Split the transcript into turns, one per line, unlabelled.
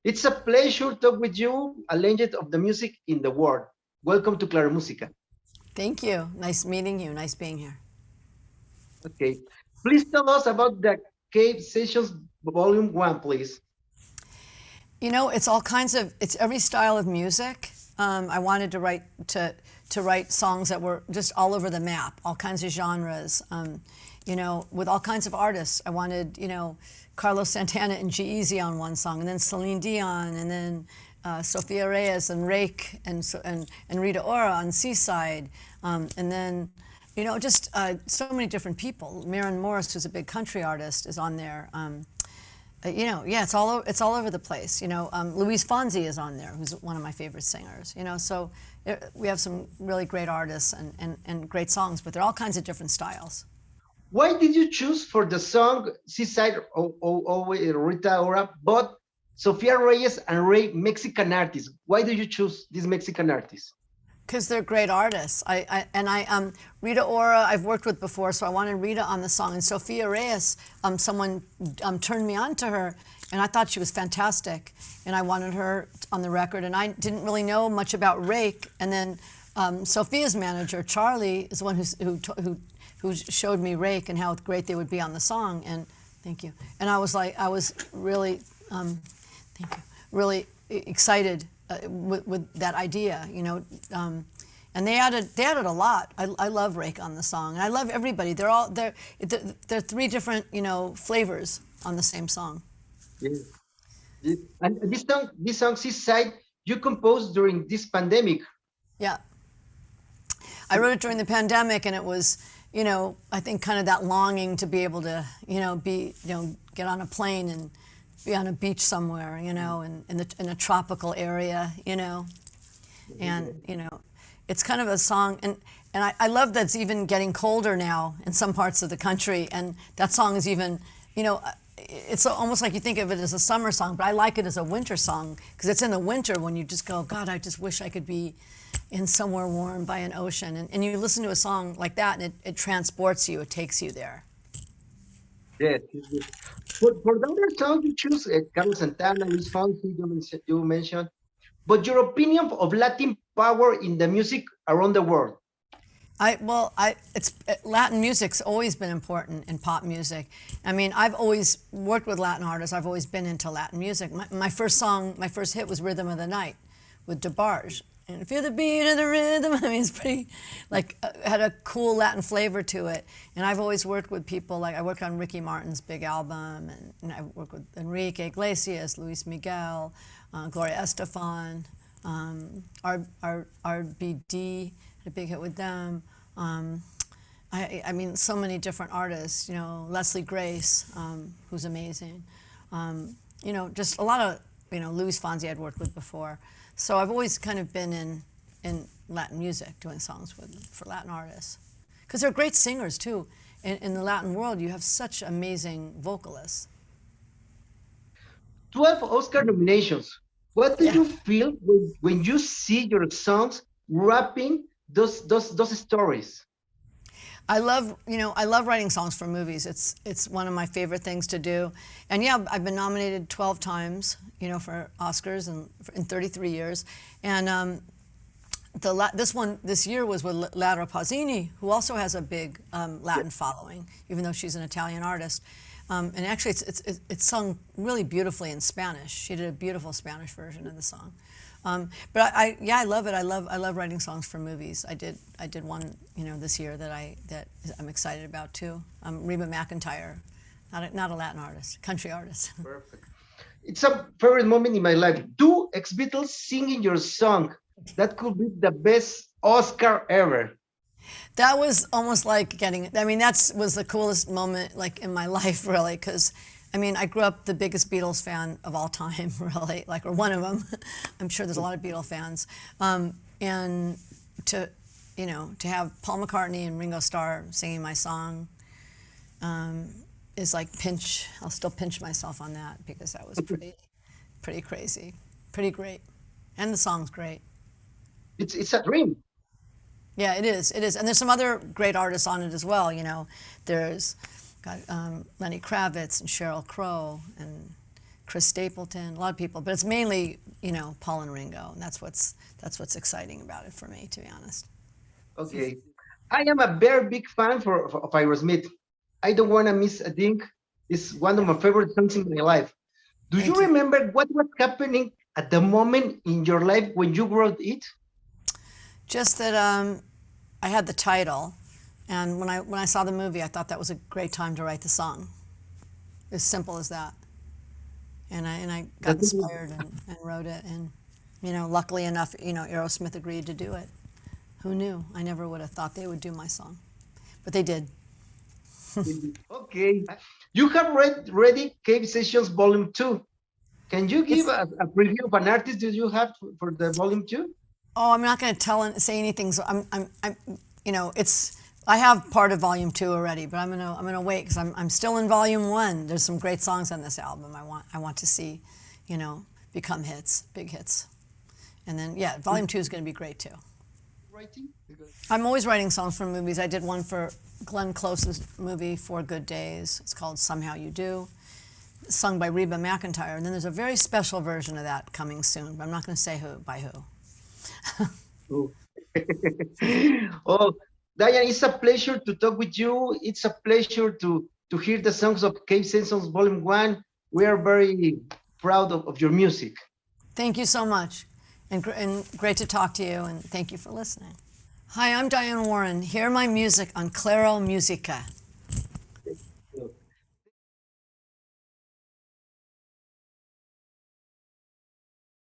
It's a pleasure to talk with you, a legend of the music in the world. Welcome to Claro Música.
Thank you. Nice meeting you. Nice being here.
Okay. Please tell us about the Cave Sessions Volume 1, please.
You know, it's all kinds of, it's every style of music. I wanted to write songs that were just all over the map, all kinds of genres. With all kinds of artists. I wanted, Carlos Santana and G-Eazy on one song, and then Celine Dion, and then Sofia Reyes and Rake and Rita Ora on Seaside, and then just so many different people. Maren Morris, who's a big country artist, is on there. Yeah, it's all over the place. Luis Fonsi is on there, who's one of my favorite singers. So we have some really great artists and great songs, but they're all kinds of different styles.
Why did you choose for the song Seaside Rita Ora, but Sofia Reyes and Ray Mexican artists? Why do you choose these Mexican artists?
Because they're great artists. Rita Ora I've worked with before, so I wanted Rita on the song. And Sofia Reyes, someone turned me on to her, and I thought she was fantastic, and I wanted her on the record. And I didn't really know much about Rake, and then Sophia's manager Charlie is the one who showed me Rake and how great they would be on the song. And thank you. And I was really, thank you, really excited with that idea, and they added a lot. I love Rake on the song, and I love everybody. They're three different flavors on the same song.
Yes. And this song Seaside, you composed during this pandemic.
Yeah, I wrote it during the pandemic, and it was, I think kind of that longing to be able to, get on a plane and be on a beach somewhere, in a tropical area, and it's kind of a song, and I love that it's even getting colder now in some parts of the country, and that song is even, it's almost like you think of it as a summer song, but I like it as a winter song because it's in the winter when you just go, God, I just wish I could be in somewhere warm by an ocean, and you listen to a song like that, and it transports you, it takes you there.
Yes. For the other song, you choose Carlos Santana, Luis Fonsi, you mentioned. But your opinion of Latin power in the music around the world?
It's Latin music's always been important in pop music. I mean, I've always worked with Latin artists. I've always been into Latin music. My first hit was "Rhythm of the Night" with DeBarge. And feel the beat of the rhythm. I mean, it's pretty, had a cool Latin flavor to it. And I've always worked with people, like I worked on Ricky Martin's big album, and I worked with Enrique Iglesias, Luis Miguel, Gloria Estefan, RBD, had a big hit with them. I mean, so many different artists, Leslie Grace, who's amazing. Just a lot of, Luis Fonsi I'd worked with before. So I've always kind of been in Latin music, doing songs for Latin artists. Because they're great singers, too. In the Latin world, you have such amazing vocalists.
12 Oscar nominations. What do
Yeah.
you feel when you see your songs rapping those stories?
I love writing songs for movies. It's one of my favorite things to do. And yeah, I've been nominated 12 times, for Oscars in 33 years. And this year was with Laura Pausini, who also has a big Latin following, even though she's an Italian artist. And actually, it's sung really beautifully in Spanish. She did a beautiful Spanish version of the song. But I love it. I love writing songs for movies. I did one, this year that I'm excited about too. Reba McEntire, not a Latin artist, country artist.
Perfect. It's a favorite moment in my life. Two ex-Beatles singing your song. That could be the best Oscar ever.
That was almost like getting. I mean, was the coolest moment like in my life, really, because. I mean, I grew up the biggest Beatles fan of all time, really, or one of them. I'm sure there's a lot of Beatles fans. And to have Paul McCartney and Ringo Starr singing my song is like I'll still pinch myself on that because that was pretty crazy, pretty great. And the song's great.
It's a dream.
Yeah, it is. It is. And there's some other great artists on it as well, There's got Lenny Kravitz and Sheryl Crow and Chris Stapleton, a lot of people, but it's mainly, you know, Paul and Ringo, and that's what's exciting about it for me, to be honest.
Okay. I am a very big fan of Aerosmith. I don't want to miss a thing. It's one of
Yeah,
my favorite songs in my life. Do you
thank you.
remember what was happening at the moment in your life when you wrote it?
Just that I had the title, and when I saw the movie, I thought that was a great time to write the song. As simple as that. And I got
That's
inspired and wrote it, and you know, luckily enough, you know, Aerosmith agreed to do it. Who knew? I never would have thought they would do my song, but they did.
okay. You have ready Cave Sessions Volume 2. Can you give
It's
a preview of an artist that you have for the Volume 2?
Oh, I'm not going to say anything. So you know, it's. I have part of Volume 2 already, but I'm gonna wait because I'm still in Volume 1. There's some great songs on this album. I want to see, you know, become hits, big hits, and then yeah, Volume 2 is going to be great too.
Writing?
I'm always writing songs for movies. I did one for Glenn Close's movie, Four Good Days. It's called Somehow You Do, sung by Reba McEntire. And then there's a very special version of that coming soon, but I'm not going to say who by who.
Oh. Oh, Diane, it's a pleasure to talk with you. It's a pleasure to hear the songs of Cave Sessions Volume 1. We are very proud of your music.
Thank you so much, and great to talk to you, and thank you for listening. Hi, I'm Diane Warren. Hear my music on Claro Musica.